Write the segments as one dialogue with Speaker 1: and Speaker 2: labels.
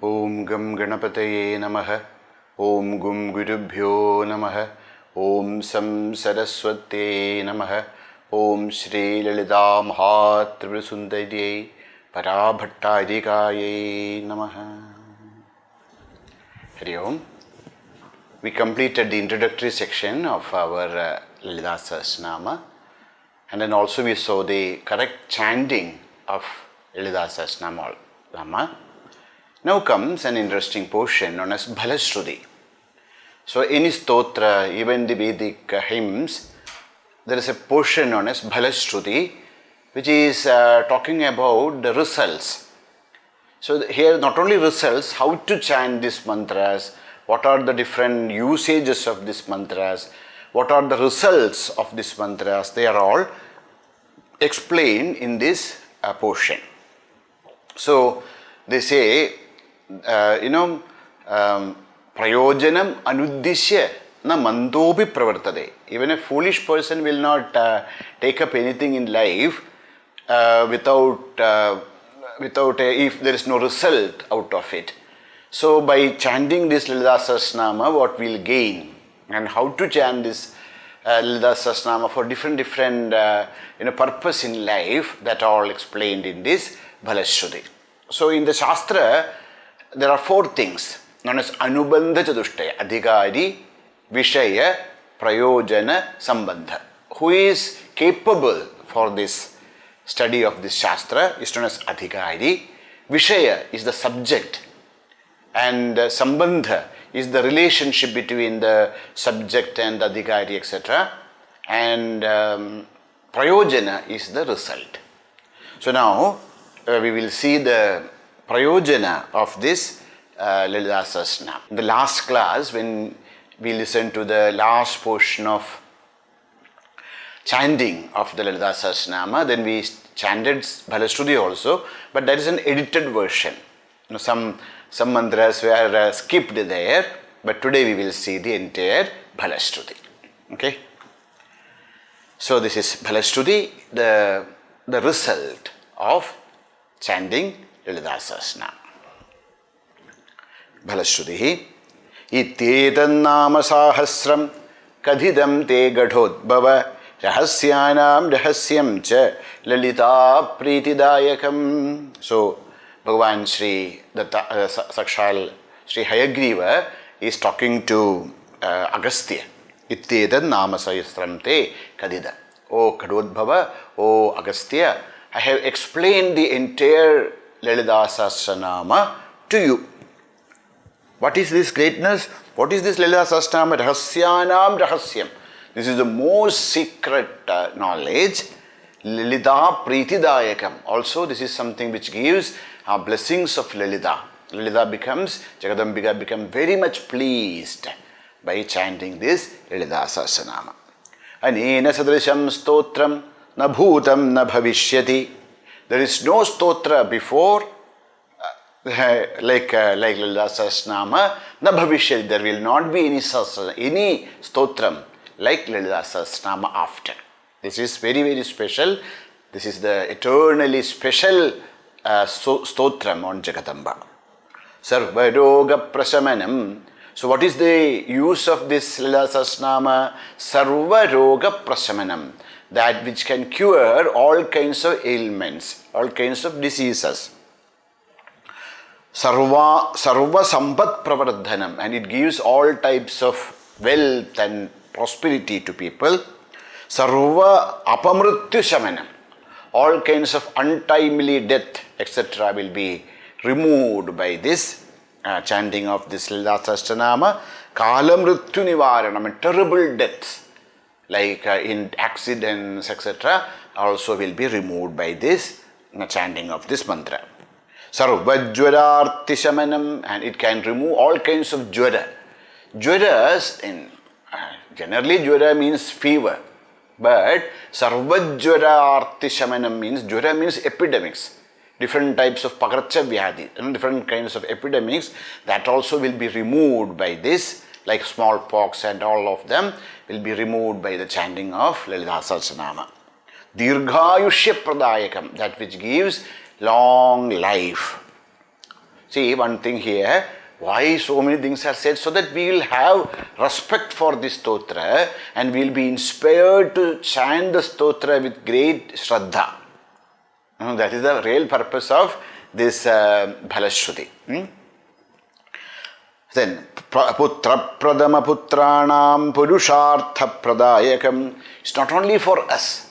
Speaker 1: Om Gam Ganapataye Namaha. Om Gum Gurubhyo Namaha. Om Sam Saraswati Namaha. Om Sri Lalita Tripurasundari Parabhattadikaye Namaha. Hari Om. We completed the introductory section of our Lalita Sahasranama, and then also we saw the correct chanting of Lalita Sahasranama. Now comes an interesting portion known as phalasruti. So in stotra, even the Vedic hymns, there is a portion known as phalasruti, which is talking about the results. So here not only results, how to chant these mantras, what are the different usages of these mantras, what are the results of these mantras, they are all explained in this portion. So they say, prayojanam anuddishya na mandopi pravartade. Even a foolish person will not take up anything in life without if there is no result out of it. So by chanting this Lalita Sahasranama, what we will gain, and how to chant this Lalita Sahasranama for different purpose in life, that all explained in this phalasruti. So in the Shastra, there are four things known as Anubandha Chatushtaya, Adhikari, Vishaya, Prayojana, Sambandha. Who is capable for this study of this Shastra is known as Adhikari. Vishaya is the subject, and Sambandha is the relationship between the subject and the Adhikari, etc. And Prayojana is the result. So now we will see the Prayojana of this Lalita Sahasranama. In the last class, when we listened to the last portion of chanting of the Lalita Sahasranama, then we chanted phalasruti also, but that is an edited version. Some mantras were skipped there, but today we will see the entire phalasruti. Okay? So this is phalasruti, the result of chanting Lalita Sahasranama. Phalasruti Ityetannama sahasram kadhidam te gadhodbhava rahasyanam rahasyam cha lalita pritidayakam. So Bhagavan Sri Sakshal Sri Hayagriva is talking to Agastya. Ityetannama sahasram te kadhidam. O Gadhodbhava, O Agastya, I have explained the entire Lalita Sahasranama to you. What is this greatness? What is this Lalita Sahasranama? Rahasyanam rahasyam. This is the most secret knowledge. Lalita pritidayakam. Also, this is something which gives blessings of Lalita. Lalita Jagadambika becomes very much pleased by chanting this Lalita Sahasranama. Anena sadrisham stotram na bhutam na bhavishyati. There is no stotra before like Lalita Sahasranama, na bhavishyati. There will not be any stotram like Lalita Sahasranama after. This is very, very special. This is the eternally special stotram on Jagadamba. Sarvaroga prasamanam. So what is the use of this Lalita Sahasranama? Sarvaroga prasamanam. That which can cure all kinds of ailments, all kinds of diseases. Sarva sampat pravardhanam, and it gives all types of wealth and prosperity to people. Sarva apamrityu shamanam, all kinds of untimely death, etc. will be removed by this chanting of this Lalita Sahasranama. Kalamrityu nivaranam, and terrible deaths like in accidents, etc. also will be removed by this chanting of this mantra. Sarvajwararti shamanam, and it can remove all kinds of jwara. Jwaras, generally jwara means fever, but sarvajwararti shamanam means, jwara means epidemics, different types of pakarcha vyadhi, different kinds of epidemics, that also will be removed by this, like smallpox and all of them will be removed by the chanting of Lalita Sahasranama. Dirghayushya pradayakam, that which gives long life. See, one thing here, why so many things are said? So that we will have respect for this stotra and we will be inspired to chant the stotra with great shraddha. That is the real purpose of this phalasruti. Then, putra pradama putranam purushartha pradayakam. It's not only for us.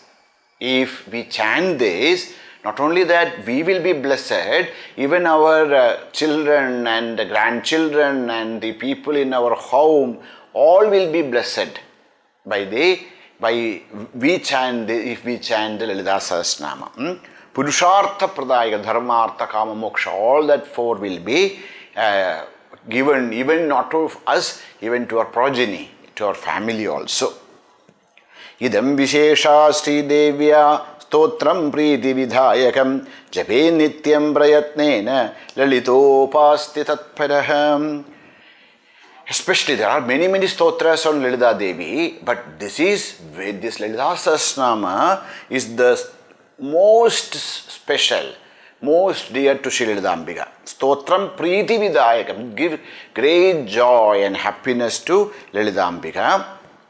Speaker 1: If we chant this, not only that we will be blessed, even our children and grandchildren and the people in our home, all will be blessed if we chant the Lalita Sahasranamam. Purushartha pradayaka, dharmartha, kama, moksha, all that four will be given, even not to us, even to our progeny, to our family also. Idam vishesha Sri Devya stotram priti vidhayakam jape nityam prayatnena lalitopasti tatparaham. Especially there are many stotras on Lalita Devi, but this Lalita Sahasranama is the most special, most dear to Sri Lalita. Stotram priti vidhayakam, give great joy and happiness to Lalita.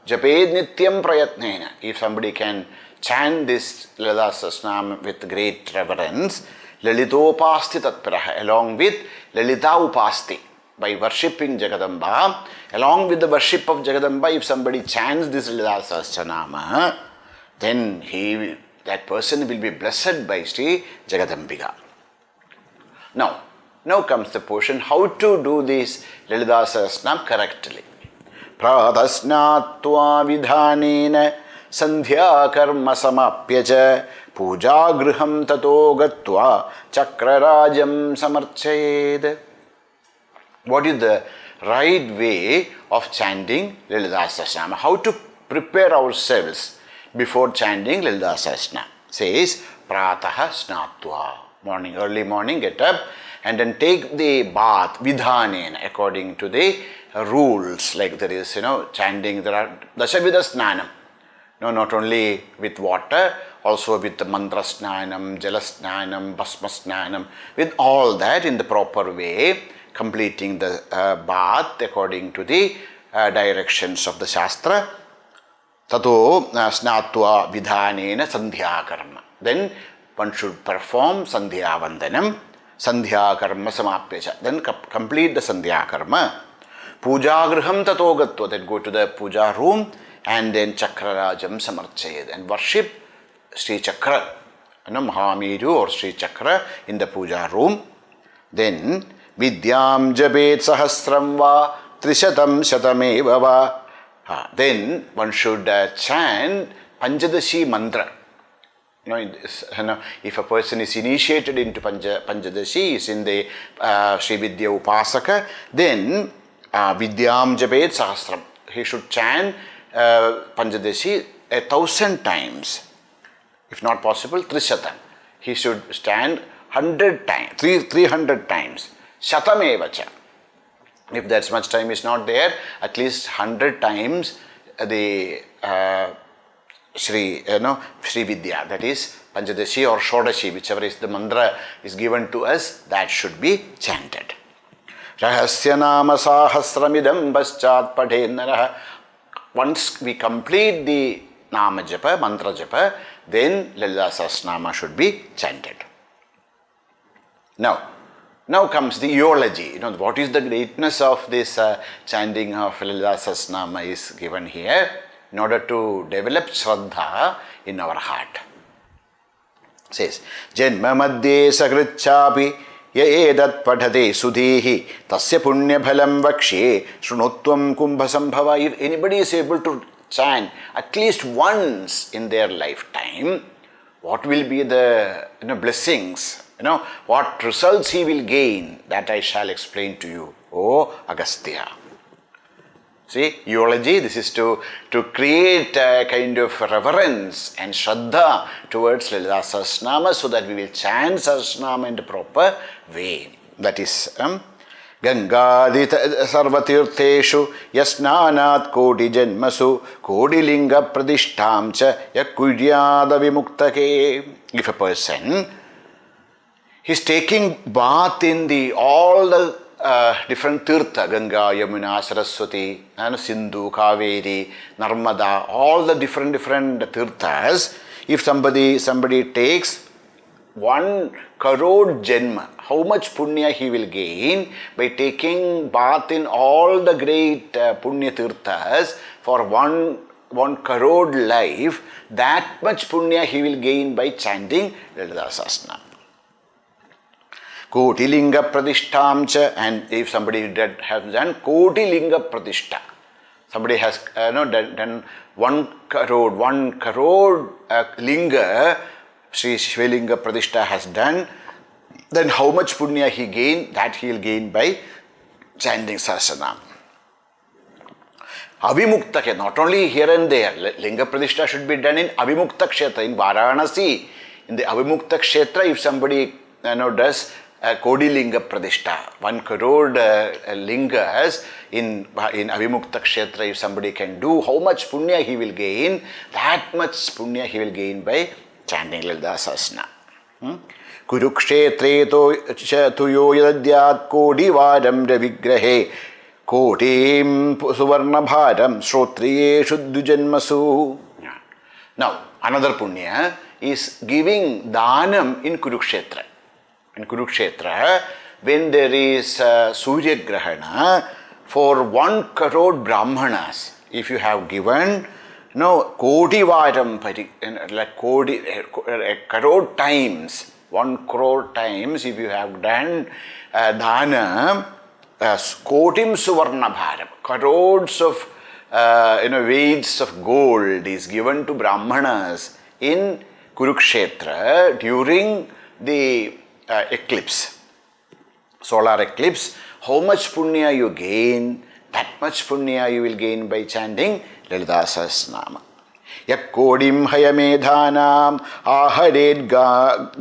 Speaker 1: Japed nityam prayatnena. If somebody can chant this Lalita Sahasranam with great reverence, lalitopasti tatparaha, along with Lalita upasti, by worshipping Jagadamba, along with the worship of Jagadamba, if somebody chants this Lalita Sahasranama, then that person will be blessed by Sri Jagadambika. Now comes the portion how to do this Lalita Sahasranam correctly. Pradasnatva vidhanena sandhya karma samapya puja griham tato gatva chakrarajam samarchayed. What is the right way of chanting Lalita Sahasranam? How to prepare ourselves before chanting Lalita Sahasranam? Says prataha snatva. Morning, early morning, get up and then take the bath vidhanena, according to the rules. Like there is, chanting, there are Dashavida Snanam. Not only with water, also with the mantra snanam, jala snanam, bhasma snanam, with all that in the proper way, completing the bath according to the directions of the Shastra. Tato snatva vidhanena sandhya karma. Then one should perform sandhya vandanam, sandhya karma samapya. Then complete the sandhya karma. Puja griham tato gatva. Then go to the puja room and then chakrarajam samarchayed and worship Sri Chakra, Mahameru or Sri Chakra in the puja room. Then vidyam jabet sahasram va trishatam shatameva va. Then one should chant Panchadashi mantra. If a person is initiated into Panchadashi, is in the Sri Vidya Upasana, then Vidyam Japet Sahasram. He should chant Panchadashi 1,000 times. If not possible, Trishatam. He should stand 100 times, 300 times. Shatamevacha. If that much time is not there, at least 100 times the Sri Vidya, that is Panchadashi or Shodashi, whichever is the mantra is given to us, that should be chanted. Rahasya nama sahasramidam paschat padhenaraha. Once we complete the nama japa, mantra japa, then Lalita Sahasranama should be chanted. Now comes the eulogy. What is the greatness of this chanting of Lalita Sahasranama is given here in order to develop Shraddha in our heart. It says, Janma madhye sagrichapi ya edat padhate sudhihi tasya punya bhalam vakshye shrunotvam kumbha sambhava. If anybody is able to chant at least once in their lifetime, what will be the blessings, what results he will gain, that I shall explain to you, O Agastya. See, eulogy, this is to create a kind of reverence and shraddha towards Lalita Sahasranama so that we will chant Sahasranama in the proper way. That is Gangadi sarvatirtheshu yasnanat kodi janmasu kodi linga pradishtam cha yakudyada vimuktake. If a person He's taking bath in all the different tirtha, Ganga, Yamuna, Saraswati, and Sindhu, Kaveri, Narmada, all the different tirthas. If somebody takes 1 crore janma, how much punya he will gain by taking bath in all the great punya tirthas for 1 crore life, that much punya he will gain by chanting Lalita Sahasranamam. Koti linga pradishtam cha, and if somebody has done Koti linga pradishta, somebody has done 1 crore linga, Sri Shivalinga Pradishta has done, then how much punya he gain? That he will gain by chanting Sahasranam. Avimukta, not only here and there, Linga Pradishta should be done in Avimukta Kshetra, in Varanasi. In the Avimukta Kshetra, if somebody does Kodi Linga Pradishta, 1 crore lingas in Avimukta Kshetra, if somebody can do, how much punya he will gain? That much punya he will gain by chanting Lalita Sahasranam. Kurukshetre tuyo yadadyat kodi vadam ravigrahe kotim suvarna bharam shrotriye shuddhu janmasu. Now, another punya is giving dhanam in Kurukshetra. In Kurukshetra, when there is Surya Grahana, for 1 crore Brahmanas, if you have given Kodi Varam, like crore times, 1 crore times, if you have done Dana, Kotim Suvarna Bharam, crores of weights of gold is given to Brahmanas in Kurukshetra during the eclipse, solar eclipse. How much punya you gain? That much punya you will gain by chanting Lalita Sahasranama. Yakkodim hayamedhanam ahared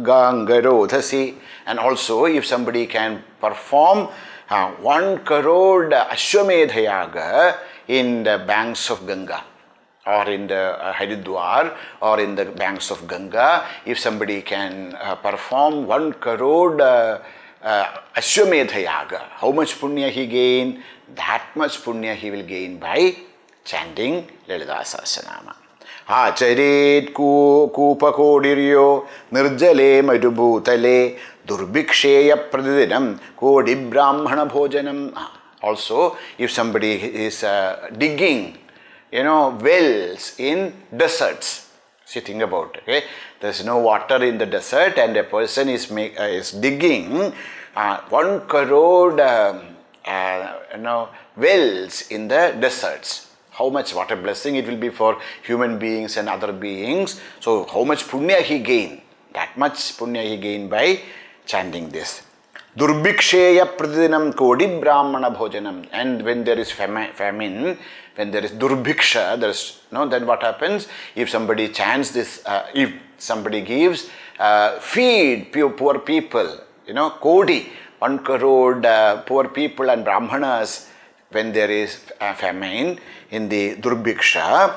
Speaker 1: gangarodhasi. And also, if somebody can perform 1 crore Ashwamedha Yaga in the banks of Ganga, or in the Haridwar, or in the banks of Ganga, if somebody can perform 1 crore Ashwamedha Yaga, how much punya he gain? That much punya he will gain by chanting Lalita Sahasranama. Acharet kupa kodiryo nirjale madubhutale durbhiksheya pradidinam kodi brahmana bhojanam. Also, if somebody is digging, wells in deserts, see, think about it, okay? There is no water in the desert and a person is digging 1 crore wells in the deserts. How much, what a blessing it will be for human beings and other beings. So, how much punya he gain? That much punya he gain by chanting this. Durbhiksheya pradinam kodi brahmana bhojanam. And when there is famine, when there is durbhiksha, there is then what happens? If somebody chants this, if somebody gives feed poor people, kodi, 1 crore poor people and brahmanas, when there is famine in the durbhiksha,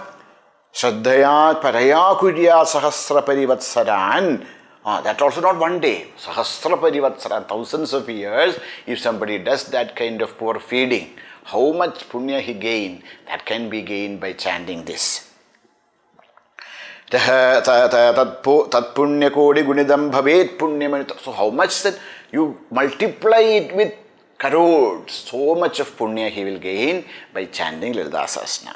Speaker 1: Shraddhaya paraya kudya sahasra parivatsaran. That also not 1 day, sahasra parivatsaran, thousands of years. If somebody does that kind of poor feeding, how much punya he gain? That can be gained by chanting this. Tat punya kodi gunidam bhavet punya. So how much that you multiply it with crores, so much of punya he will gain by chanting Lalita Sahasranam.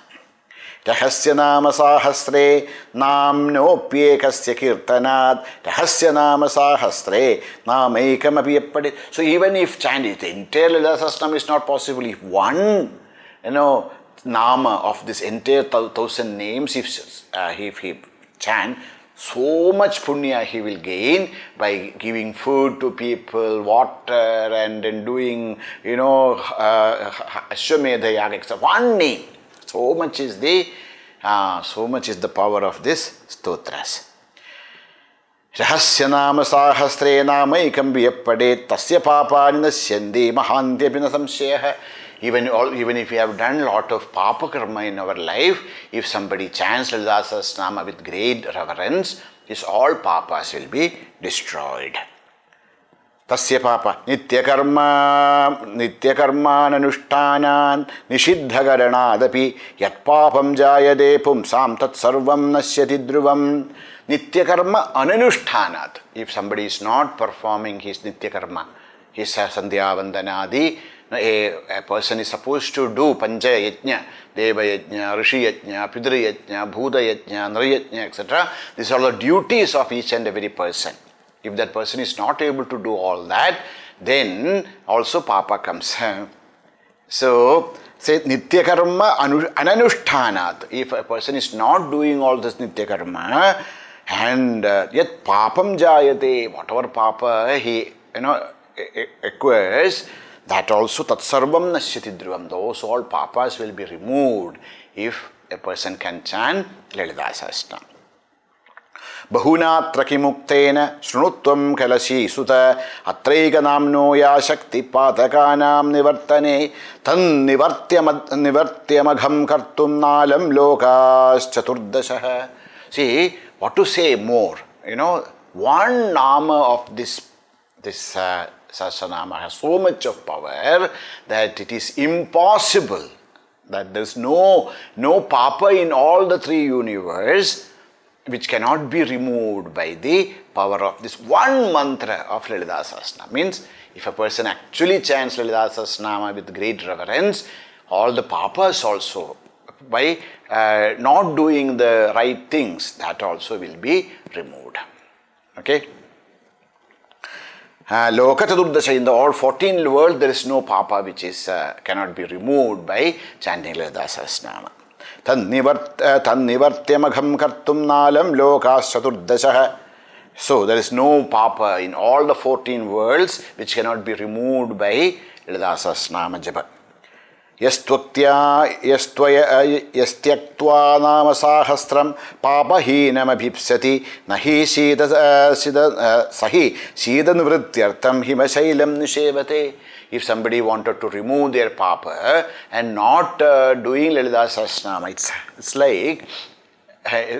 Speaker 1: Rahasya nama sahasre namnopyekasya kirtanat rahasya nama sahasre namaikam api. So even if chanting the entire Lalita Sahasranam is not possible, if one nama of this entire 1,000 names, if he chant, so much punya he will gain by giving food to people, water, and then doing, Ashwamedha Yaga, etc. 1 name. So much is the power of this stotras. Rahasya nama sahasre namaikam vyappade tasya papani nasyandi mahantya pina samsheha. Even if we have done a lot of papa karma in our life, if somebody chants Lalita Sahasranama with great reverence, his all papas will be destroyed. Tasya papa nityakarmanushtanan nishidhagaranadapi yat papam jayade pumsam tat sarvam nasyati dhruvam. Nityakarma ananushtanat. If somebody is not performing his nityakarma, his sandhya vandanadi, a person is supposed to do pancha yajna, deva yajna, rishi yajna, pidra yajna, bhuta yajna, nara yajna, etc. These are all the duties of each and every person. If that person is not able to do all that, then also papa comes. So, say nitya karma ananushtanat. If a person is not doing all this nitya karma, and yet papam jayate, whatever papa he acquires, that also tatsarvam nasyati dhruvam. Those all papas will be removed if a person can chant Lalita Sahasranamam. Bahunatra kimuktena shrunutvam kalasi sutta atraika namno ya shakti patakanam nivartane tan nivartyamagham kartum nalam lokas chaturdasah. See, what to say more? One nama of this Sahasranama has so much of power that it is impossible that there is no papa in all the three universe which cannot be removed by the power of this one mantra of Lalita Sahasranamam. Means, if a person actually chants Lalita Sahasranamam with great reverence, all the papas also, by not doing the right things, that also will be removed. Okay? Loka Chaturdasha, in the all 14 world, there is no papa which is cannot be removed by chanting Lalita Sahasranamam. Tannivartyamagham kartum nalam lokas chaturdasah. So there is no papa in all the 14 worlds which cannot be removed by Lalita Sahasranama japa. Yastyaktvā nama sahasram papahinam abhipsati nahi sahi sidanvrityartam himashailam nishevate. If somebody wanted to remove their papa and not doing Lalita Sahasranama, it's like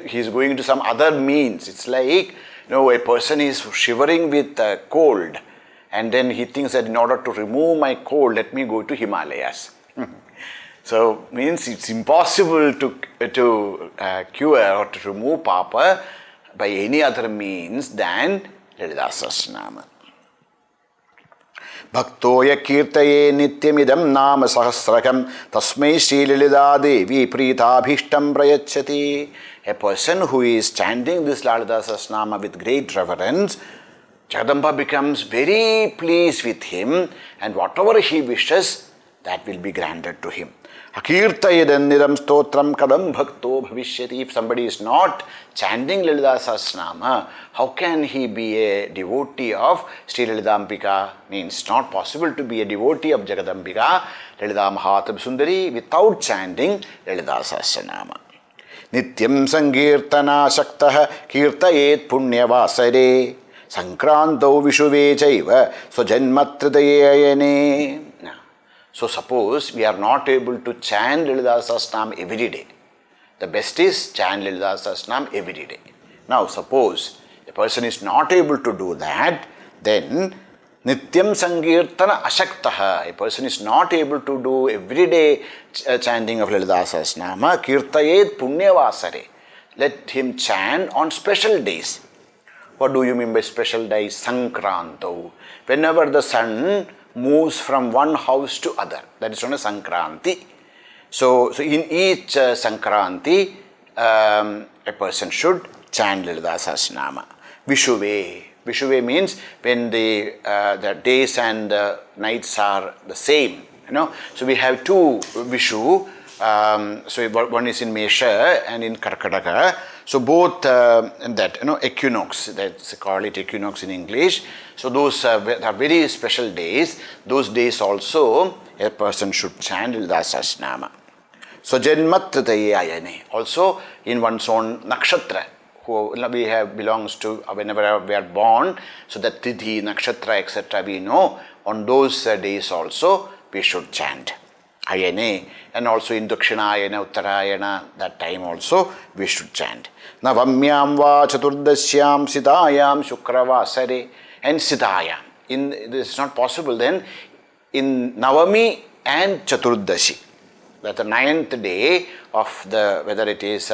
Speaker 1: he is going to some other means. It's like, a person is shivering with cold, and then he thinks that in order to remove my cold, let me go to Himalayas. So, means it's impossible to cure or to remove papa by any other means than Lalita Sahasranama. Bhaktoya kirtaye nityamidam nama sahasrakam tasmai Sri Lalita Devi pritabhishtam prayachati. A person who is chanting this Lalita Sahasranama with great reverence, Jagadamba becomes very pleased with him, and whatever he wishes, that will be granted to him. Akirtayadannidam stotram kadam bhakto bhavishyati. If somebody is not chanting Lalita Sahasranama, how can he be a devotee of Sri Lalita? Means it's not possible to be a devotee of Jagadambika, Lalita Mahatripurasundari, without chanting Lalita Sahasranama. Nityam sankirtana shaktah kirtayet punyavasare sankranto vishuve chaiva swajanmatridayayane. So suppose we are not able to chant Lalita Sahasranam every day. The best is chant Lalita Sahasranam every day. Now suppose a person is not able to do that, then Nityam Sankirtana Ashaktaha, a person is not able to do everyday chanting of Lalita Sahasranama, Kirtayet Punyavasare. Let him chant on special days. What do you mean by special days? Sankranto. Whenever the sun moves from one house to other, that is known as Sankranti. So in each Sankranti, a person should chant Lalita Sahasranama. Vishuve. Vishuve means when the days and the nights are the same. So we have two Vishu. So one is in Mesha and in Karkataka. So both equinox, that's call it equinox in English. So those are very special days. Those days also a person should chant Lalita Sahasranama. So Janmatritayayane, also in one's own nakshatra, who we have belongs to whenever we are born. So that Tidhi, nakshatra, etc. we know. On those days also we should chant Ayane, and also in Dakshinayana, Uttarayana, that time also we should chant. Navamyam va chaturdasyam sitayam shukravasare, and sitayam. this is not possible, then in Navami and Chaturdashi, that the 9th day of the, whether it is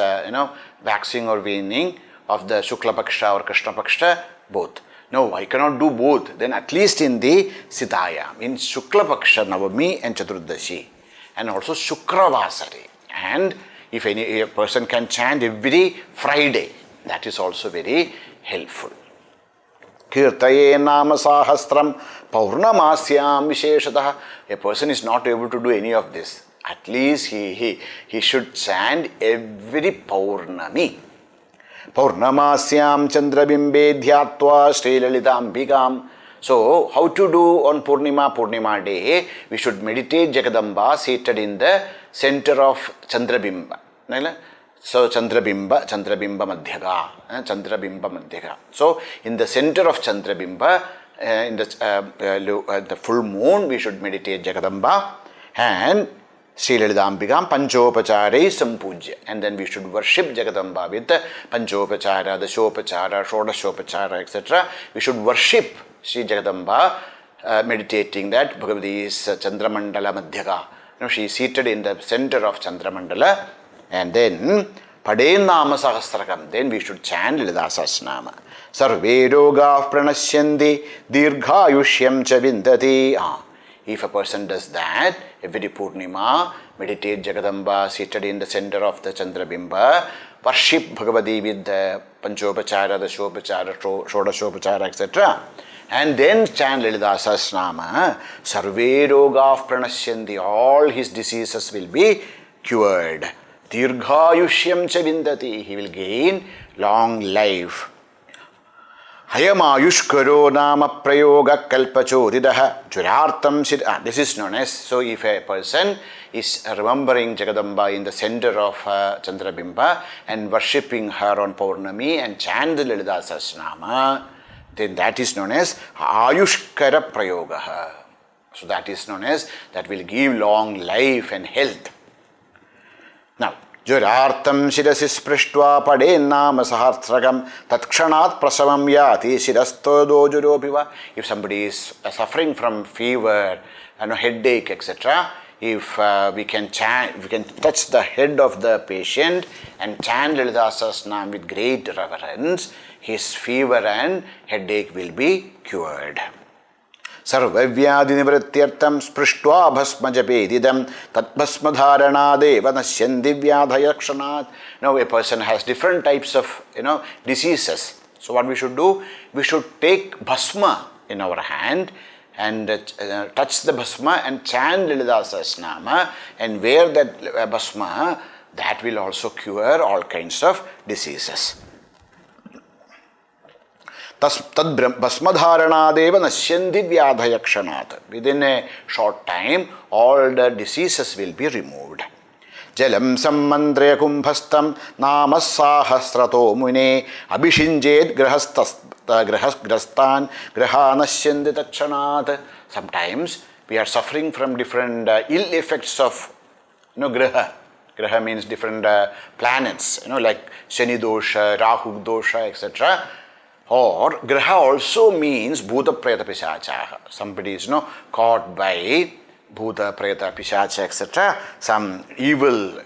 Speaker 1: waxing or waning of the Shukla Paksha or Krishna Paksha, both. No, I cannot do both. Then at least in the Sitayam, in Shukla Paksha, Navami and Chaturdashi, and also Shukravasari. And if a person can chant every Friday, that is also very helpful. Kirtaye nama sahasram paurnamasyam visheshatah. A person is not able to do any of this. At least he should chant every Paurnami. Paurnamasyam chandrabimbe dhyatva Sri Lalita Ambikam. So, how to do on Purnima day? We should meditate Jagadamba seated in the center of Chandrabimba. So, Chandrabimba Madhyaga. So, in the center of Chandrabimba, in the full moon, we should meditate Jagadamba and Sri Lalita Ambikam Panchopachare Sampujya. And then we should worship Jagadamba with Panchopachara, Dashopachara, Shodashopachara, etc. We should worship Sri Jagadamba, meditating that Bhagavati is Chandramandala Madhyaga. She is seated in the center of Chandramandala, and then Pade Nama Sahasrakam. Then we should chant Lalita Sahasranama. Sarve Roga Pranashyandi Dirgha Yushyam Cha Vindati. If a person does that, every Purnima, meditate Jagadamba seated in the center of the Chandrabimba, worship Bhagavati with the Panchopachara, the Shopachara, Shodashopachara, etc. And then chant Lalita Sahasranama, Sarve Rogav Pranashyandi, all his diseases will be cured. Dirghayushyam cha vindati, he will gain long life. Hayamayushkaro nama prayoga kalpachodidaha jurartam siddha. This is known as, so if a person is remembering Jagadamba in the center of Chandrabimba and worshipping her on Paurnami and chant the Lalita Sahasranama, then that is known as Ayushkara Prayogaha. So that is known as, that will give long life and health. Now, Jurartam Shirasis Prishtva Padennama Sahasrakam Tatkshanat Prasavam Yati Shirastodo Juropiva. If somebody is suffering from fever and headache, etc., if we can chant, we can touch the head of the patient and chant Lalita Sahasranam with great reverence, his fever and headache will be cured. Sarvavyadi nivrityartam sprishtva bhasma japedidam tat bhasma dharanadeva nashyandi vyadhayakshanat. Now a person has different types of diseases. So what we should do? We should take bhasma in our hand and touch the bhasma and chant Lalita Sahasranama and wear that bhasma. That will also cure all kinds of diseases. Tad bhasmadharanadeva nashyandi vyadhayakshanat. Within a short time, all the diseases will be removed. Jalam sammandrya kumbhastam namasahasrato mune abhishinjed grahastan grahanashyandi takshanat. Sometimes we are suffering from different ill effects of graha. Graha means different planets, like Shani dosha, Rahu dosha, etc. Or graha also means Bhuta Preta Pishacha. Somebody is caught by Bhuta Preta Pishacha, etc. Some evil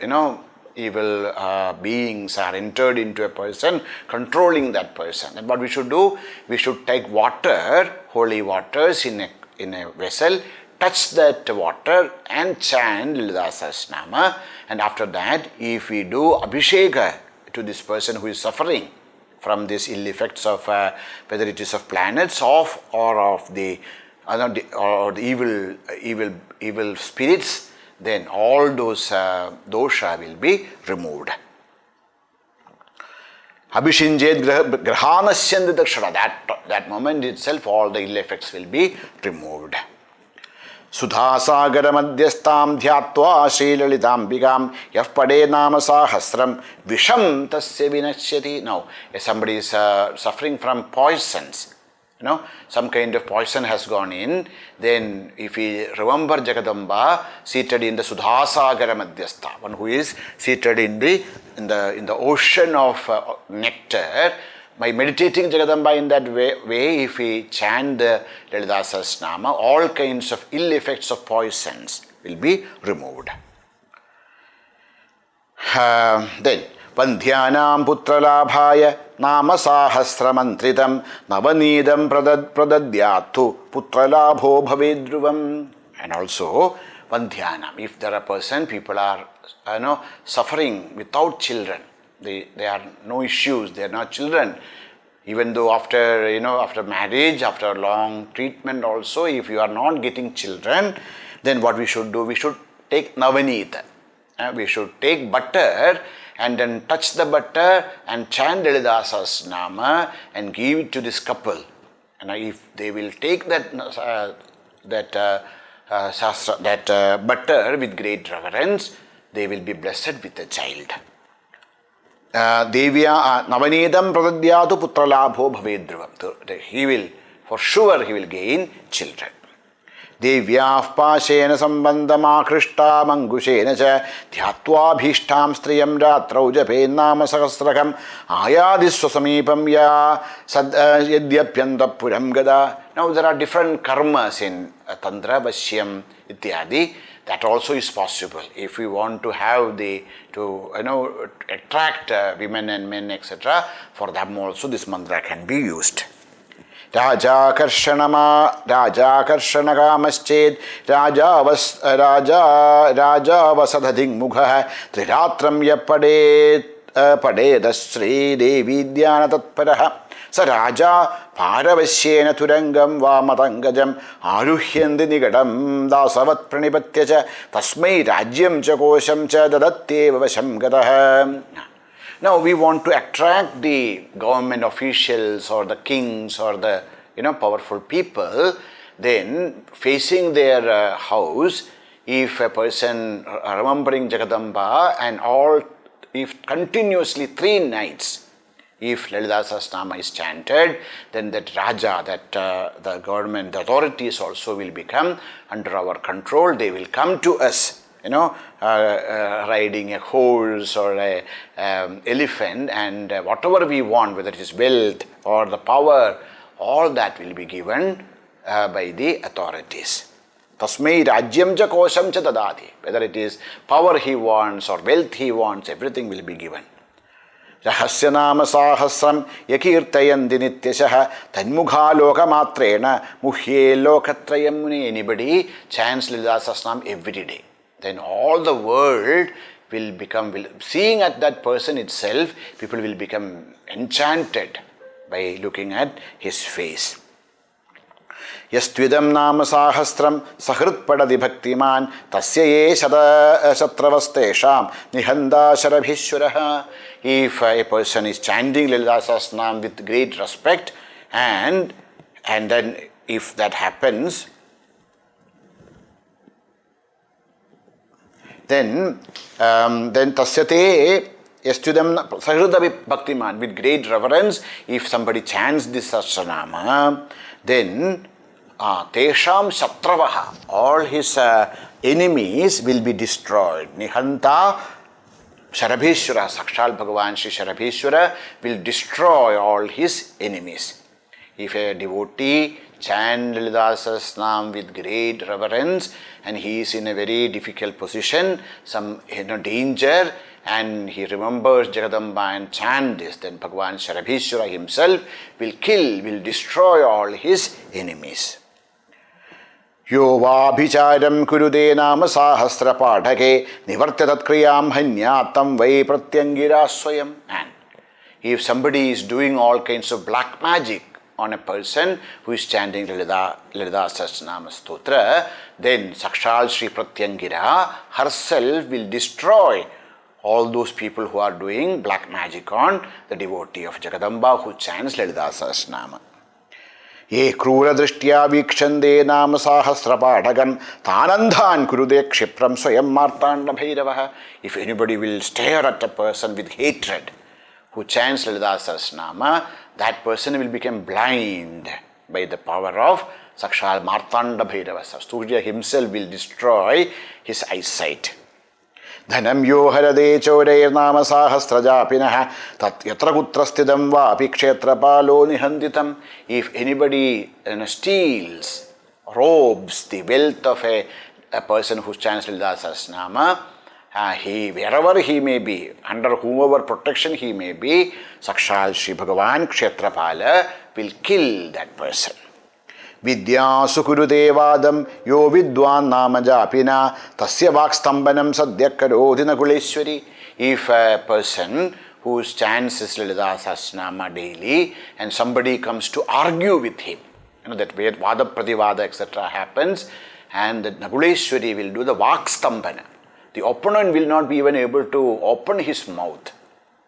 Speaker 1: beings are entered into a person, controlling that person. And what we should do? We should take water, holy waters in a vessel, touch that water and chant Lalita Sahasranama. And after that, if we do abhisheka to this person who is suffering from these ill effects of whether it is of planets or of the evil spirits, then all those dosha will be removed. Abhishinjed grahanashyandi dakshana. That moment itself, all the ill effects will be removed. Sudhasagara madhyastam dhyatva Sri Lalitambikam yaf pade nama sahasram visham tasya vinashyati. Now, if somebody is suffering from poisons, some kind of poison has gone in, then if we remember Jagadamba seated in the Sudhasagara madhyastha, one who is seated in the ocean of nectar, by meditating Jagadamba in that way, if we chant the Lalita Sahasranama, all kinds of ill effects of poisons will be removed. Then, Vandhyanam Putralabhaya Nama Sahasramantritam Navanidam Pradadyatu Putralabho Bhavedruvam. And also, Vandhyanam, if there are people are suffering without children, they are no issues, they are not children. Even though after marriage, after long treatment also, if you are not getting children, then what we should do? We should take Navanita. We should take butter and then touch the butter and chant Lalita Sahasranama and give it to this couple. And if they will take that butter with great reverence, they will be blessed with a child. Devya Navanidam Pradadyatu Putralabho Bhavedruvam. He will, for sure, he will gain children. Devyah Pashena Sambandama Krishta Mangushena Cha Dhyatvabhishtam Striyam Ratrau Japen Nama Sahasrakam Ayadiswasamipam Ya Yadyapyanta Puram Gada. Now there are different karmas in Tantra, Vashyam, Ityadi. That also is possible. If we want to have attract women and men, etc., for them also this mantra can be used. Raja Karshanama Raja Karshanagamasched Raja Vasadhading Mugha Triratram Yapade Sri Vidya Upasana Sa Raja Paravashyena Turangam Vamatangajam Aruhyandi Nigadam Dasavat Pranipatyacha Tasmai Rajyam Chakosham Cha Dadatte Vavasham Gataha. Now we want to attract the government officials or the kings or the powerful people. Then facing their house, if a person remembering Jagadamba and if continuously 3 nights, if Lalita Sahasranama is chanted, then that Raja, the government, the authorities also will become under our control. They will come to us. Riding a horse or a elephant, and whatever we want, whether it is wealth or the power, all that will be given by the authorities. Tasmai Rajyam cha Kosham cha Dadati. Whether it is power he wants or wealth he wants, everything will be given. Rahasyanama Sahasram Yakirtayandi Nityashaha Tanmugha Loka Matrena Muhye Lokatrayam Muni. Anybody chants Lalita Sahasranam every day, then all the world will seeing at that person itself, people will become enchanted by looking at his face. Yastvidam nama sahasram sahrit padadi bhaktiman tasya ye shatravastesham nihanda sharabhishwaraha. If a person is chanting Lalita Sahasranam with great respect, and then if that happens, then tasyate yastudam sahrudavi bhaktiman, with great reverence, if somebody chants this Sahasranama, then tesham shatravaha, all his enemies will be destroyed. Nihanta Sharabheshwara, Sakshal Bhagavan Sri Sharabheshwara will destroy all his enemies. If a devotee chant Lalita Sahasranam with great reverence and he is in a very difficult position, some danger, and he remembers Jagadamba and chant this, then Bhagavan Sharabheshwara himself will destroy all his enemies. Yo vabhicharam kurude nama sahasra padhake nivartyatat kriyam hanyatam vai pratyangira swayam. And if somebody is doing all kinds of black magic on a person who is chanting Lalita Sahasranama stotra, then Sakshal Sri Pratyangira herself will destroy all those people who are doing black magic on the devotee of Jagadamba who chants Lalita Sahasranama. Ye krura drishtya vikshande nama sahasra padhagan tanandhan kurude kshipram swayam martanda bhairavaha. If anybody will stare at a person with hatred who chants Lalita Sahasranama, that person will become blind by the power of Sakshal Martanda Bhairava. Surya himself will destroy his eyesight. Dhanam yo harade chorair nama sahasrajapinah tat yatra kutra sthidam vapi kshetrapalo nihanditam. If anybody steals, robs the wealth of a person who chants Lalita Sahasranama, he, wherever he may be, under whomever protection he may be, Sakshal Sri Bhagavan Kshetrapala will kill that person. Vidya Sukuru Yo Vidwan Nama Japina Tasya Vakstambanam Sadhyakarodi Nakuleshwari. If a person who chants his Lalita Sahasranama daily and somebody comes to argue with him, that where Vada Prativada etc. happens, and the Nakuleshwari will do the Vakstambana. The opponent will not be even able to open his mouth.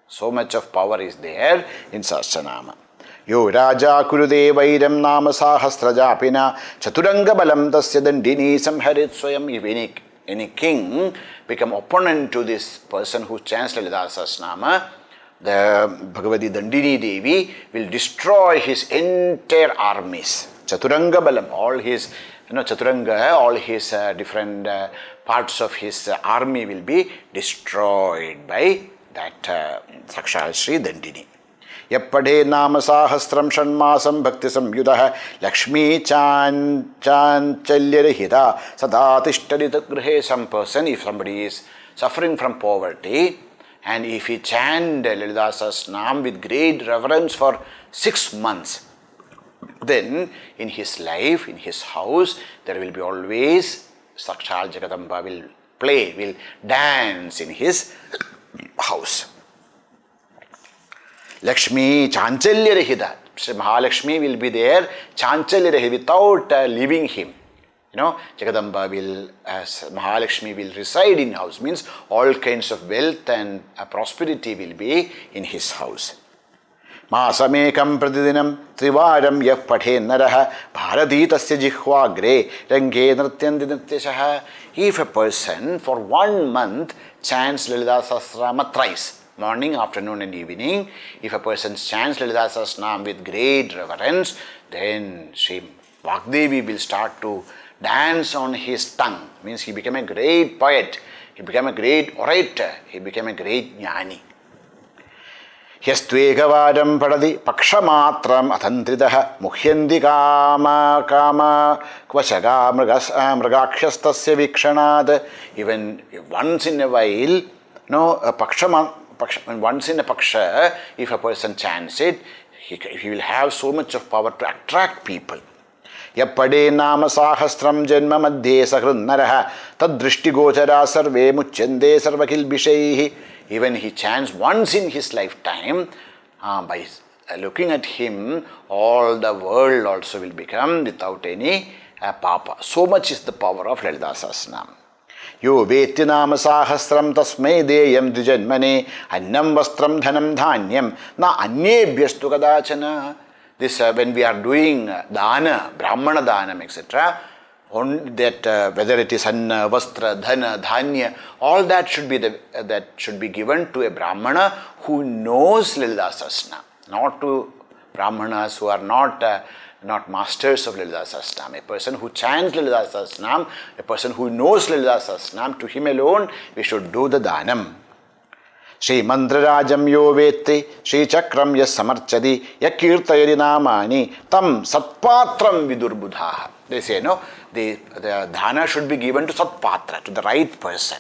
Speaker 1: So much of power is there in Sahasranama. Yo Raja Kurudevairam Nama Sahasrajapina Chaturanga Balam Tasya Dandini Samharit Swayam. If any king become opponent to this person who chants Lalita Sahasranama, the Bhagavati Dandini Devi will destroy his entire armies. Chaturanga Balam, all his Chaturanga, all his different parts of his army will be destroyed by that Sakshal Sri Dandini. Yappade Nama Sahasram Shanmasam Bhakti Samyudah Lakshmi Chanchalyarahita Sadatishtarita Grihe. Some person, if somebody is suffering from poverty, and if he chant Lalita Sahasranam with great reverence for 6 months, then in his life, in his house, there will be always Sakshal Jagadamba will dance in his house. Lakshmi Chanchalyarahita. Sri Mahalakshmi will be there, Chanchalyarahita, without leaving him. Jagadamba will, as Mahalakshmi will reside in house, means all kinds of wealth and prosperity will be in his house. Masamekam pradidinam trivaram yah pathen naraha bharati tasya jihvagre range nrityandi nityashaha. If a person for 1 month chants Lalita Sahasranama thrice, morning, afternoon and evening, if a person chants Lalita Sahasranam with great reverence, then Sri Vagdevi will start to dance on his tongue. Means he became a great poet, he became a great orator, he became a great jnani. Hyastvekavadam padadi pakshamatram athantritaha mukhyandi kama kvashaga mragakshastasya vikshanad. Even once in a while, once in a paksha, if a person chants it, he will have so much of power to attract people. Yappade Nama Sahasram Janma Madhye Sahrannaraha Tad Drishti Gochara Sarve Muchende Sarvakil Bishaihi. Even he chants once in his lifetime, by looking at him, all the world also will become without any papa. So much is the power of Lalita Sahasranam. Yo Veti Nama Sahasram Tasmai Deyam Dvijanmane Annam Vastram Dhanam Dhanyam Na Anyebhyastu Kadachana. This when we are doing dana, Brahmana Danam, etc., that whether it is Anna, Vastra, Dhana, Dhanya, all that should be given to a Brahmana who knows Lalita Sahasranam, not to Brahmanas who are not masters of Lalita Sahasranam. A person who chants Lalita Sahasranam, a person who knows Lalita Sahasranam, to him alone we should do the danam. Shri Mantrarajam yo veti, Shri Chakram yas samarchadi, yakirtayari namani, tam satpatram vidurbudhaha. They say, the dana should be given to satpatra, to the right person.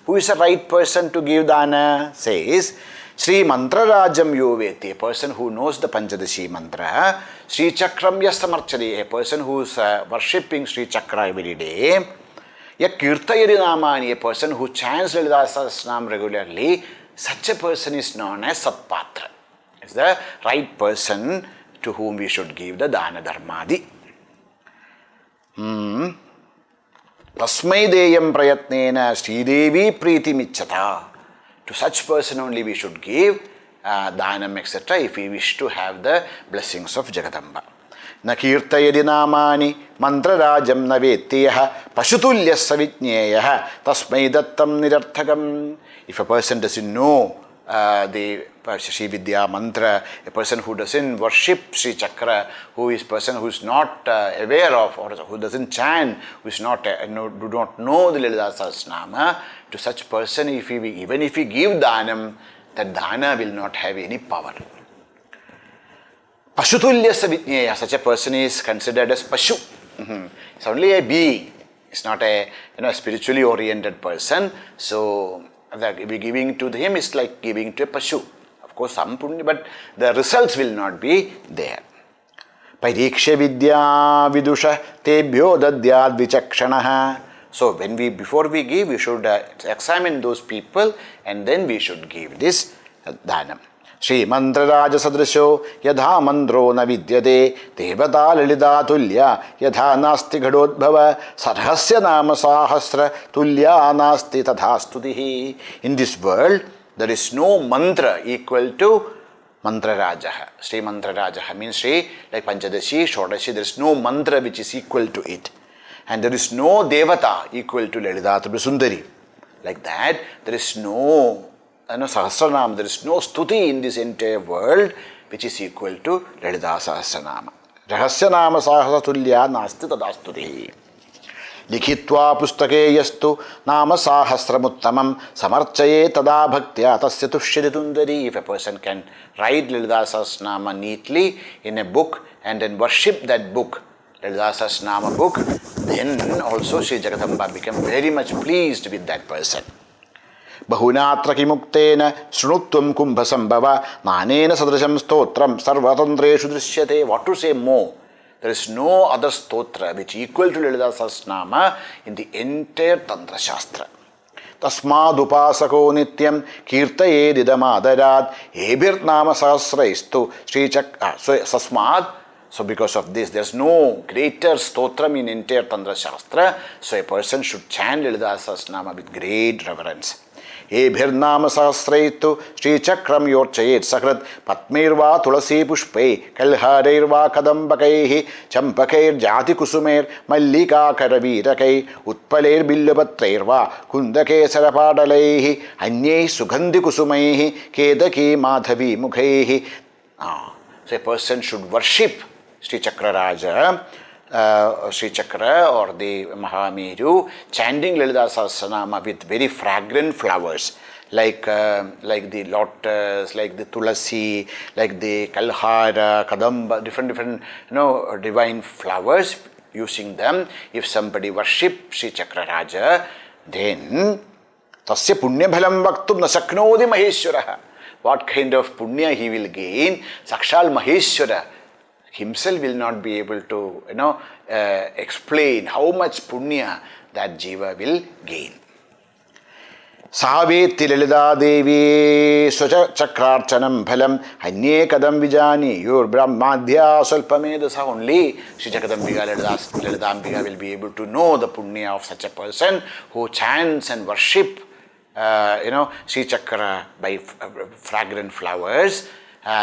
Speaker 1: Who is the right person to give dana? Says, Shri Mantrarajam yo veti, a person who knows the Panchadashi mantra, Shri Chakram yas samarchadi, a person who is worshipping Shri Chakra every day, yakirtayari namani, a person who chants Lalita Sahasranam regularly, such a person is known as Satpatra. It's the right person to whom we should give the Dana Dharmadi. Tasmai Deyam Prayatnena Sridevi Priti Michata. To such person only we should give Danam, etc., if we wish to have the blessings of Jagadamba. Nakirtayadi namani mantrarajam navettiyaha pashutulyas savijñeyaha tasmai dattam nirarthakam. If a person doesn't know the Sri Vidya mantra, a person who doesn't worship Sri Chakra, who is person who is not aware of, or who doesn't chant, who is not do not know the Lalita Sahasranama, to such person, even if he give dhanam, that dana will not have any power. Pashutulya Savijñeya, such a person is considered as Pashu. It's only a being. It's not a spiritually oriented person. So that we giving to him is like giving to a Pashu. Of course, some punya, but the results will not be there. Pariksha Vidya Vidusha Tebhyo Dadyad Vichakshanaha. So before we give, we should examine those people and then we should give this dhanam. Shri Mantra Raja Sadrisho Yadha Mandro Na Vidyate Devata Lalita Tulya Yadha Nasti Ghadodbhava Sarhasya Nama Sahasra Tulya Nasti Tadhastudihi. In this world, there is no mantra equal to Mantra Raja. Sri Mantra Raja means Sri, like Panchadashi, Shodashi, there is no mantra which is equal to it. And there is no Devata equal to Lalita Tripurasundari. Like that, there is no Sahasranam, there is no stuti in this entire world which is equal to Lalita Sahasranama. Rahasya Nama Sahasra Tulya Nasti Tadastuti. Likhitva Pustake Yastu Nama Sahasramuttamam Samarchaye Tada Bhaktya Tasya Tushyati Tundari. If a person can write Lalita Sahasranama neatly in a book and then worship that book, Lalita Sahasranama book, then also Sri Jagadamba became very much pleased with that person. Bahunatra kimuktena shrunutvam kumbhasambhava nanena sadrisham stotram sarvatandreshu drishyate. What to say more? There is no other stotra which equal to Lalita Sahasranama in the entire Tantra Shastra. Tasmad upasako nityam kirtaye didamadarad ebhir nama sahasraistu Sri Chakra. So Sasmad. So because of this, there is no greater stotram in entire Tantra Shastra. So a person should chant Lalita Sahasranama with great reverence. Ebhirnama sahasraitu Sri Chakram yorchayet sakrat patmirva tulasi pushpe kalhareirva kadambakaihi champakair jati kusumer mallika karavirakai utpalair billapatrairva kundake sarapadalaihi anyai sugandhi kusumaihi kedaki madhavi mukhaihi. So a person should worship Sri Chakra Raja, Sri Chakra or the Mahameru, chanting Lalita Sahasranama with very fragrant flowers like the lotus, like the tulasi, like the kalhara, kadamba, different divine flowers. Using them, if somebody worship Sri Chakra Raja, then tasya punya bhalam vaktum na saknodi maheshwaraha. What kind of punya he will gain? Sakshal Maheshwara himself will not be able to explain how much punya that jiva will gain. Saveti Lalita Devi Swacha Chakrarchanam Phalam Hanye Kadam Vijani Your Brahmadhya Salpamedasa. Only Sri Jagadambika Lalitambika will be able to know the punya of such a person who chants and worship Sri Chakra by fragrant flowers,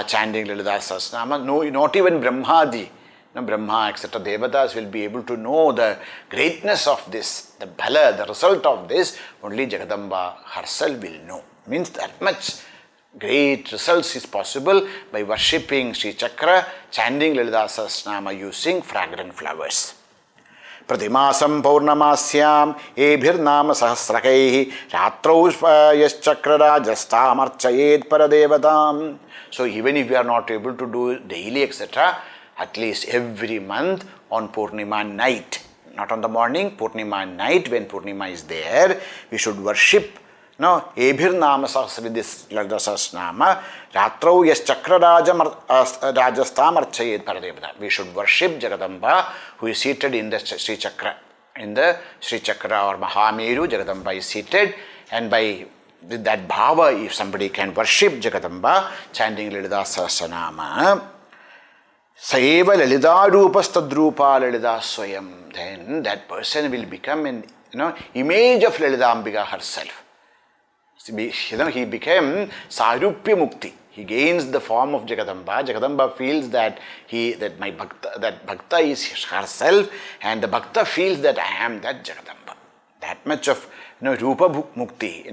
Speaker 1: chanting Lalita Sahasranama. No, not even Brahmadi, Brahma, etc. Devatas will be able to know the greatness of this, the bhala, the result of this. Only Jagadamba herself will know. Means that much great results is possible by worshipping Sri Chakra, chanting Lalita Sahasranama using fragrant flowers. Pratimasam Paurnamasyam Ebhirnama Sahasrakaihi Ratrau Yaschakra Rajastam Archayet Paradevatam. So even if we are not able to do daily etc., at least every month on Purnima night, not on the morning, Purnima night, when Purnima is there, we should worship Ebhirnama Sahasridis Lalita Sahasranama Ratrau Yaschakra Rajastam Archayet Paradevatam. We should worship Jagadamba who is seated in the Sri Chakra. In the Sri Chakra or Mahameru, Jagadamba is seated, and with that bhava, if somebody can worship Jagadamba, chanting Lalita Sahasranama, Saeva Lalita Rupastadrupa Lalita Swayam, then that person will become an image of Lalitambika herself. He became Sarupya Mukti. He gains the form of Jagadamba. Jagadamba feels that Bhakta is herself, and the Bhakta feels that I am that Jagadamba. That much of Rupa Mukti,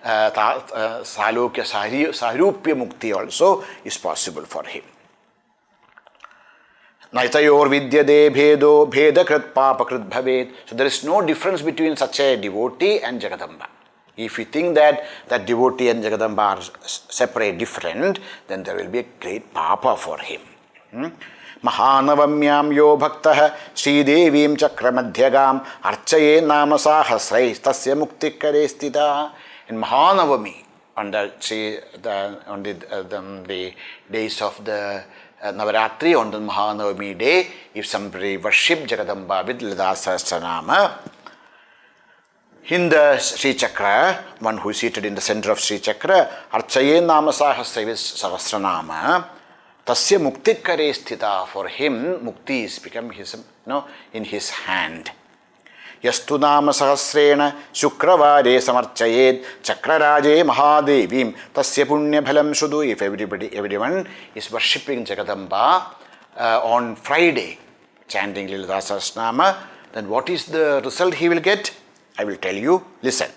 Speaker 1: Salokya Sarupya Mukti also is possible for him. Naitayor vidyade bhedo bhedakrit papakrit bhavet. So there is no difference between such a devotee and Jagadamba. If you think that devotee and Jagadamba are separate, different, then there will be a great papa for him. Mahanavamyam yo bhaktah Sri Devim Chakramadhyagam Archaye Nama Sahasrai Tasya Muktikare Stita. In Mahanavami, on the days of the Navaratri, on the Mahanavami day, if somebody worship Jagadamba with Lalitha Sahasranamam, in the Sri Chakra, one who is seated in the center of Sri Chakra, Archaye Nama Sahasranamam, Tasya Muktikare Sthita, for him, Mukti is become his, in his hand. Yastu Nama Sahasrena Shukravare Samarchayed Chakraraje Mahadevim Tasya Punya Bhalam Shudu. If everyone is worshipping Jagadamba on Friday, chanting Lalita Sahasranamam, then what is the result he will get? I will tell you. Listen.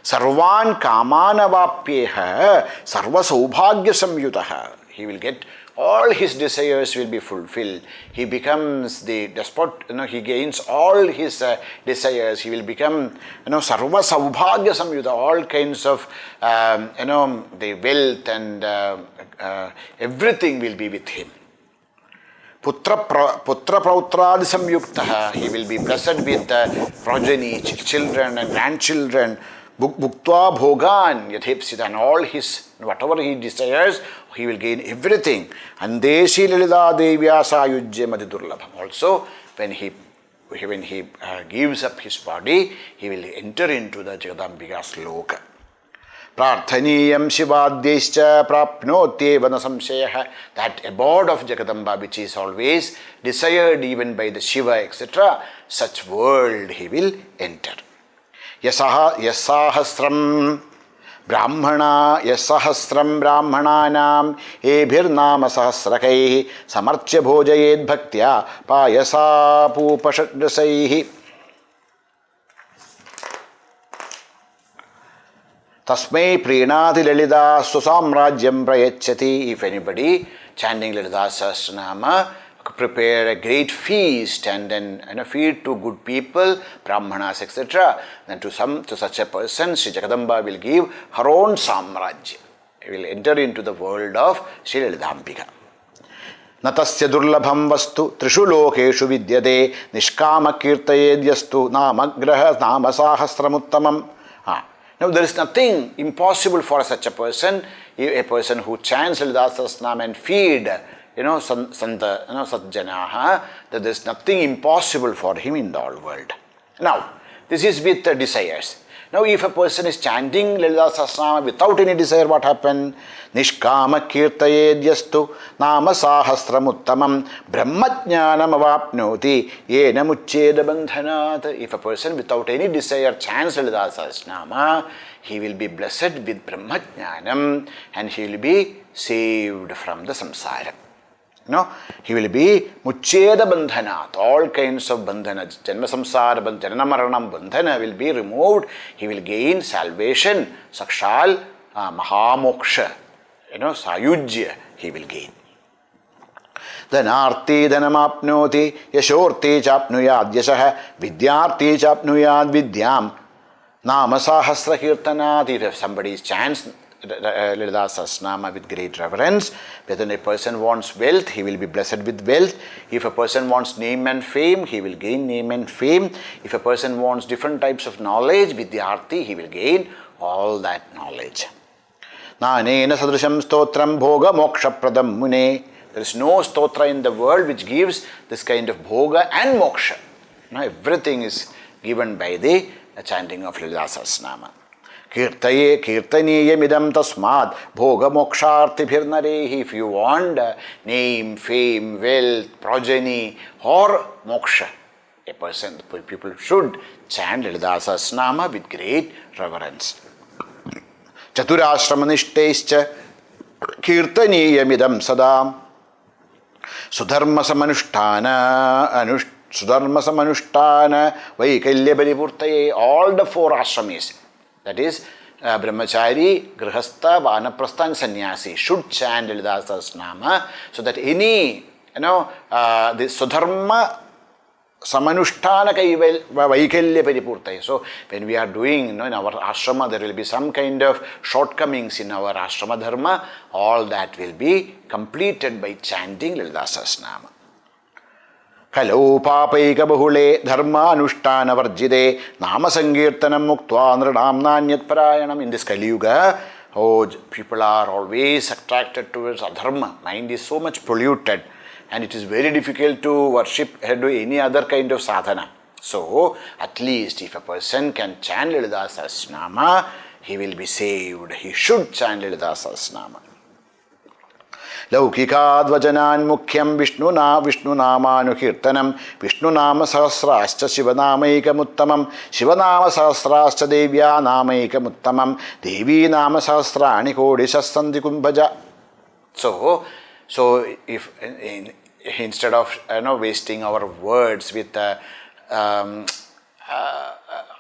Speaker 1: Sarvan Kamanavapyeha Sarva Saubhagya Samyutaha. He will get all his desires will be fulfilled. He becomes the despot, he gains all his desires. He will become, Sarva Saubhagya Samyuta, all kinds of, the wealth and everything will be with him. Putra Prautradi Samyuktaha, he will be blessed with progeny, children and grandchildren. Bhuktva Bhogan Yathepsita, and all his, whatever he desires, he will gain everything. And Deshi Lalita Devya Sayujya Madhidurlabham. Also, when he gives up his body, he will enter into the Jagadambika's loka. Prarthaniyam Shivadyescha Prapnotyeva Nasamshayaha. That abode of Jagadamba, which is always desired even by the Shiva, etc., such world he will enter. Yasahasram Brahmananam Ebhirnama Sahasrakaihi Samarchya Bhojayed Bhaktya Payasa Pupashadasaihi. Tasmai Prinati Lalita Susamrajyam Prayachati. If anybody chanting Lalita Sahasranamam, prepare a great feast and then feed to good people, brahmanas, etc. Then to such a person, Sri Jagadamba will give her own samrajya. He will enter into the world of Sri Lalitambika. Natasya durlabham vastu trishu lokeshu vidyate nishkama kirtayed yastu namagraha namasahasramuttamam. Now there is nothing impossible for such a person who chants Lalita Sahasranamam and feed Satjanaha, that there is nothing impossible for him in the whole world. Now, this is with the desires. Now, if a person is chanting Lalita Sahasranamam without any desire, what happens? Nishkama kirtayed yastu nama sahasramuttamam brahmajnanam avapnoti yena muccheda bandhanat. If a person without any desire chants Lalita Sahasranamam, he will be blessed with brahmajnanam and he will be saved from the samsara. He will be muccheda bandhanat, all kinds of bandhana, janma samsara, janana maranam bandhana will be removed. He will gain salvation, sakshal, mahamoksha, sayujya he will gain. Dhanarti dhanamapnoti yashorti chapnuyad yasah vidyarti chapnuyad vidyam nama sahasra kirtanat. If somebody chants Lalita Sahasranamam with great reverence, whether a person wants wealth, he will be blessed with wealth. If a person wants name and fame, he will gain name and fame. If a person wants different types of knowledge, vidyarti, he will gain all that knowledge. Nanena sadrisham stotram bhoga moksha pradam mune. There is no stotra in the world which gives this kind of bhoga and moksha. Everything is given by the chanting of Lalita Sahasranamam. Kirtaniyamidam tasmad bhoga mokshartibhirnarehi. If you want name, fame, wealth, progeny or moksha, people should chant Lalita Sahasranamam with great reverence. Chaturashramanishtaischa kirtaniyamidam sadam sudharma samanushtana vaikalya paripurtaye. All the four ashramis, that is brahmachari, grihastha, vanaprastha and sannyasi should chant Lalita Sahasranama so that any, the swadharma samanushtana vaikalya paripurtaya. So when we are doing, in our ashrama, there will be some kind of shortcomings in our ashrama dharma. All that will be completed by chanting Lalita Sahasranama. Kalo papaika bahule dharma anushtana varjide nama sankirtanam muktva nranam nanyat parayanam. In this Kali Yuga, people are always attracted towards adharma. Mind is so much polluted and it is very difficult to worship or do any other kind of sadhana. So, at least if a person can chant Lalita Sahasranama, he will be saved. He should chant Lalita Sahasranama. Laukikadvajanan mukhyam Vishnunamanu Vishnunama sahasrascha Shivanamaikam Shivanama sahasrascha Devya Namaikam Uttamam Devi Nama sahasrani kodishassanti kumbhaja. So if instead of wasting our words with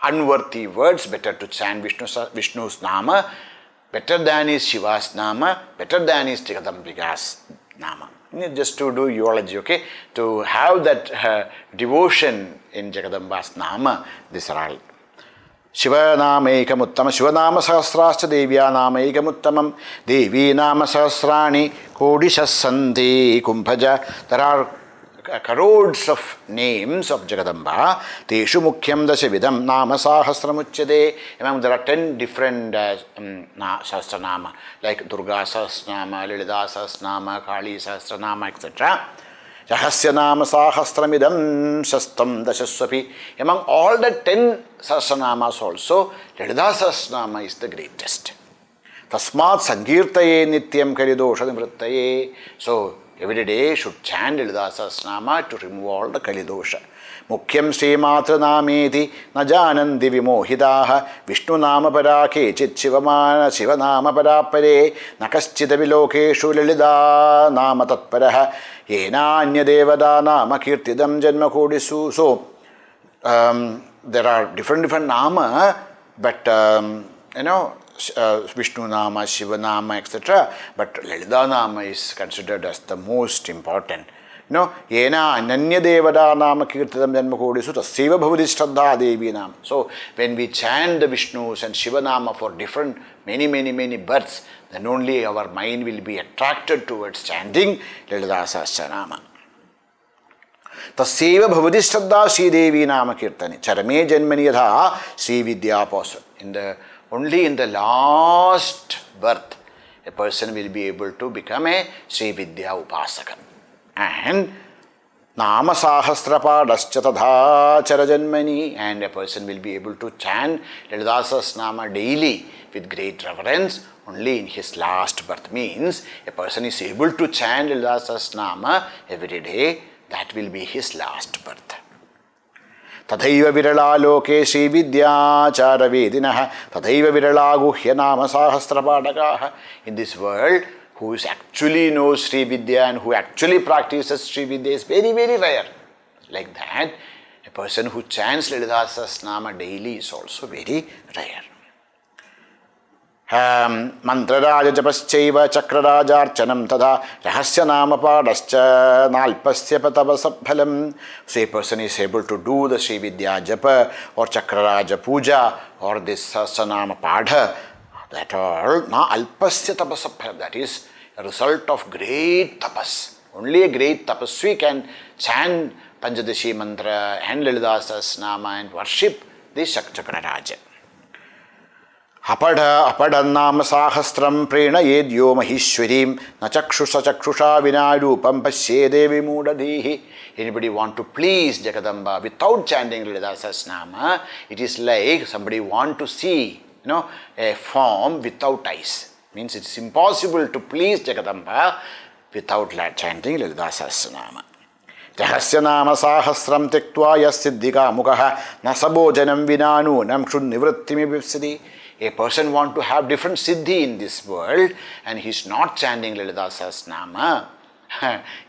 Speaker 1: unworthy words, better to chant Vishnu's Nama. Better than is Shiva's Nama, better than is Jagadambika's Nama. Just to do eulogy, okay? To have that devotion in Jagadamba's Nama, these are all. Shiva Nama Ekamuttamam, Shiva Nama Sahasrascha Devya Nama Ekamuttamam, Devi Nama Sahasrani Kodishassanti Kumbhaja. There are crores of names of Jagadamba. Teshu Mukhyam Dashavidam Nama Sahasramuchyade. Among there are 10 different Sahasranama, like Durga Sahasranama, Lalita Sahasranama, Kali Sahasranama, etc. Rahasya Nama Sahasramidam Shastam Dashaswapi. Among all the 10 Sahasranamas also, Lalita Sahasranama is the greatest. Tasmat Sankirtaye Nityam Kalidosha Nivrittaye. So, every day should chant Lalita Sahasranama to remove all the Kalidosha. Mukhyam Sri Matra Nameti Najanandi Vimohidaha Vishnu Nama Parake Chit Shiva Nama Parapare Nakaschita Vilokeshu Lalita Nama Tatparaha Yena Anya Devada Nama Kirtidam Janma Kodisu. So, there are different Nama, but Vishnu Nama, Shiva Nama, etc. But Lalita Nama is considered as the most important. Yena Ananya Devada Nama Kirtadam Janma Kodisu Taseva Bhavati Shraddha Devi Nama. So, when we chant the Vishnus and Shiva Nama for different, many births, then only our mind will be attracted towards chanting Lalita Sahasranama. Taseva Bhavati Shraddha Sri Devi Nama Kirtani Charame Janmani Yadha Sri Vidya Upasana. Only in the last birth, a person will be able to become a Sri Vidya Upasaka. And Nama Sahasrapadascha Tadha Charajanmani, and a person will be able to chant Lalita Sahasranama daily with great reverence only in his last birth. Means a person is able to chant Lalita Sahasranama every day, that will be his last birth. Tadhaiva virala loke Sri Vidya Charavedinaha Tadhaiva virala guhya nama sahasrapadakaha. In this world, who actually knows Sri Vidya and who actually practices Sri Vidya is very rare. Like that, a person who chants Lalita Sahasranama daily is also very rare. Mantra Raja Japaschaiva Chakraraja Archanam Tada Rahasya Nama Padascha Nalpasya Patavasabhalam. So a person is able to do the Sri Vidya Japa or Chakraraja Puja or this Sahasranama Padha. That all Na Alpasya Tapasabhalam. That is a result of great tapas. Only a great tapasvi can chant Panchadashi Mantra and Lalita Sahasranama and worship this Chakraraja. Apadannama sahastram prena yedyo mahishwarim na chakshusha vinarupam pasye devi mudadhihi. Anybody want to please Jagadamba without chanting Lalita Sahasranama, it is like somebody want to see a form without eyes. Means it is impossible to please Jagadamba without chanting Lalita Sahasranama. Rahasya nama sahasram tektva yassiddhika mukaha nasabojanam vinanu namshud nivrittimi vipsidi. A person want to have different siddhi in this world and he is not chanting Lalita Sahasranama,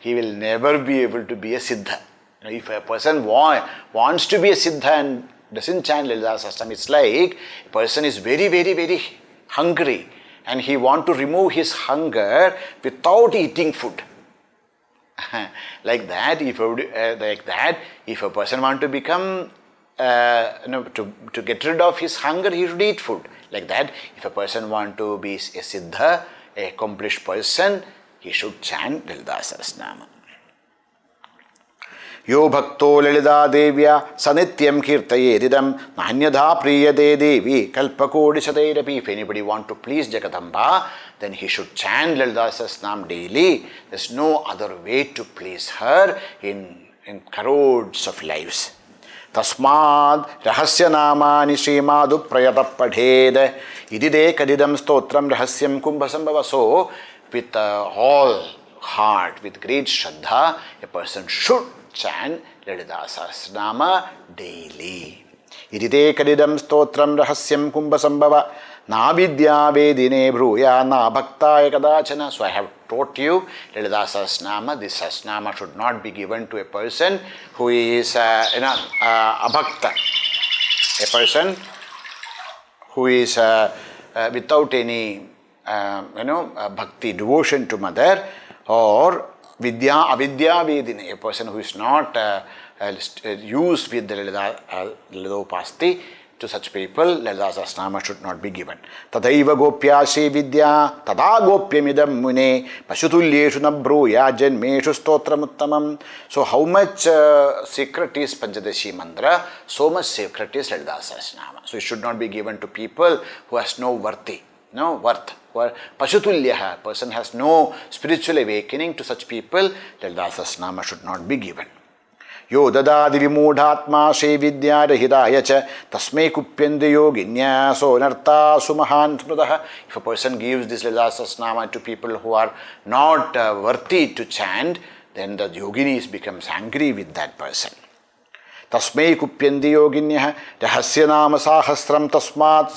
Speaker 1: he will never be able to be a siddha. If a person wants to be a siddha and doesn't chant Lalita Sahasranam, it's like a person is very, very, very hungry and he want to remove his hunger without eating food. Like that, if a person want to become, to get rid of his hunger, he should eat food. Like that, if a person want to be a siddha, a accomplished person, he should chant Lalita Sahasranam. Yo bhakto Lalita devya sanityam kirtayedidam nanyadha priyade devi kalpakodi satairapi. If anybody want to please Jagadamba, then he should chant Lalita Sahasranam daily. There's no other way to please her in crores of lives. Tasmad rahasya namani srimadu prayata padhed idide kadidam stotram rahasyam kumbhasambhava. So, with all heart, with great shraddha, a person should chant Lalita Sahasranama daily. Idide kadidam stotram rahasyam kumbhasambhava na vidya vedine bhruya na bhaktaya kadachana. So I have taught you Lalita Sahasranama. This Sahasranama should not be given to a person who is abhakta, a person who is without any bhakti, devotion to mother, or avidya vedine, a person who is not used with the Lalita Upasana. To such people, Lalita Sahasranama should not be given. Tadaiva gopya Sri Vidya tada gopyamidam mune pashutulyeshu nabruya janmeshu stotramuttamam. So how much secret is Panchadashi mantra, so much secret is Lalita Sahasranama. So it should not be given to people who has no worth. Pashutulyaha, person has no spiritual awakening. To such people, Lalita Sahasranama should not be given. Yo dadadi vimudhatma Sri Vidya rahidaya cha tasmai kupyande yoginya so narta sumahan smrutaha. If a person gives this Lalita Sahasranama to people who are not worthy to chant, then the yoginis becomes angry with that person. Tasmai kupyandi yoginyah rahasyanama sahasram tasmat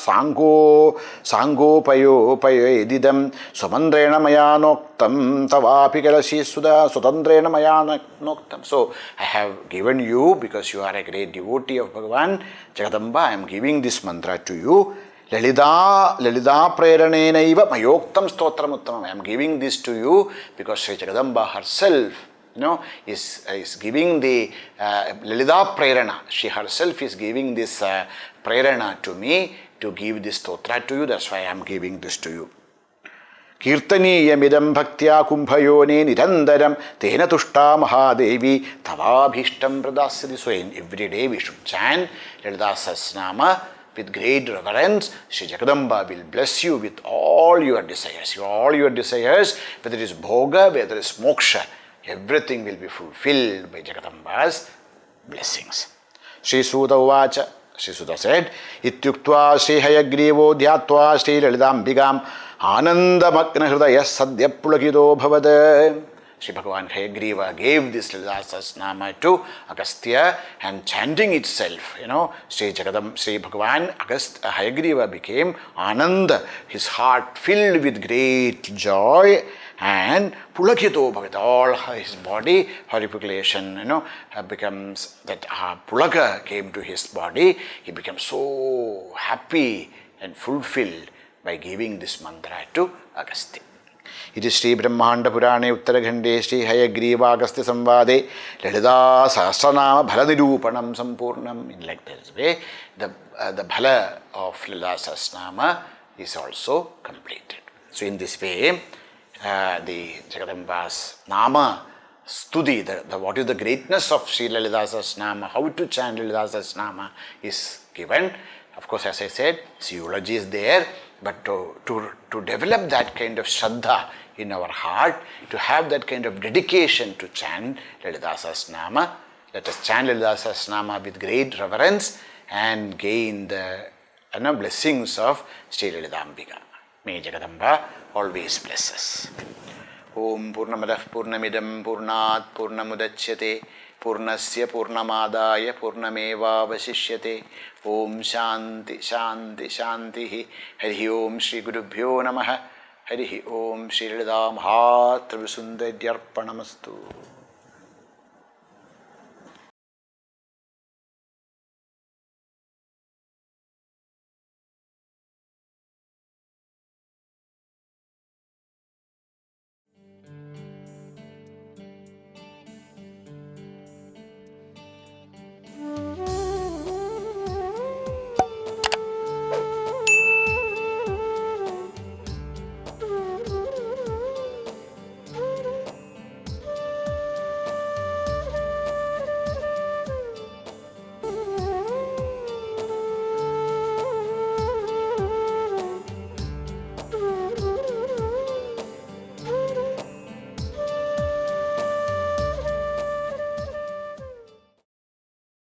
Speaker 1: sangopayo edidam swamandrena maya noktam tavapi kalashi sudha swatandrena maya noktam. So I have given you, because you are a great devotee of Bhagavan Jagadamba, I am giving this mantra to you. Lalita preranenaiva mayoktam stotramuttamam. I am giving this to you because Sri Jagadamba herself is giving the Lalita Prerana. She herself is giving this Prerana to me to give this stotra to you. That's why I am giving this to you. Kirtaniyamidam bhaktya kumbhayone nirandaram tena tushta mahadevi tavabhishtam pradasyati. So every day we should chant Lalita Sahasranama with great reverence. Sri Jagadamba will bless you with all your desires. All your desires, whether it is bhoga, whether it is moksha, everything will be fulfilled by Jagadamba's blessings. Sri Suta Uvacha, Sri Suta said, Ityuktva Sri Hayagrivo Dhyatva Sri Lalitambigam Ananda Magna Hridaya Sadhya Pulakido Bhavada. Sri Bhagavan Hayagriva gave this Lalita Sahasranama to Agastya, and chanting itself, Sri Bhagavan Hayagriva became Ananda, his heart filled with great joy, and Pulakito Bhavata, all his body, purification, becomes that Pulaka came to his body. He became so happy and fulfilled by giving this mantra to Agastya. It is Sri Brahmanda Purana Uttarakhande Sri Hayagriva Agastya Samvade Lalita Sahasranama Bhalanirupanam Sampurnam. In like this way, the bhala of Lalita Sahasranama is also completed. So in this way, the Jagadamba's Nama Studi, what is the greatness of Sri Lalita Sahasranama, how to chant Lalita Sahasranama is given. Of course, as I said, theology is there, but to develop that kind of shraddha in our heart, to have that kind of dedication to chant Lalita Sahasranama, let us chant Lalita Sahasranama with great reverence and gain the blessings of Sri Lalitambika. May Jagadamba always bless us. Om Purnamadah Purnamidam Purnat Purnamudachyate Purnasya Purnamadaya Purnameva Vasishyate. Om Shanti Shanti Shanti. Hari Om Shri Gurubhyo Namaha. Hari Om Shri Lalita Tripurasundari Arpanamastu.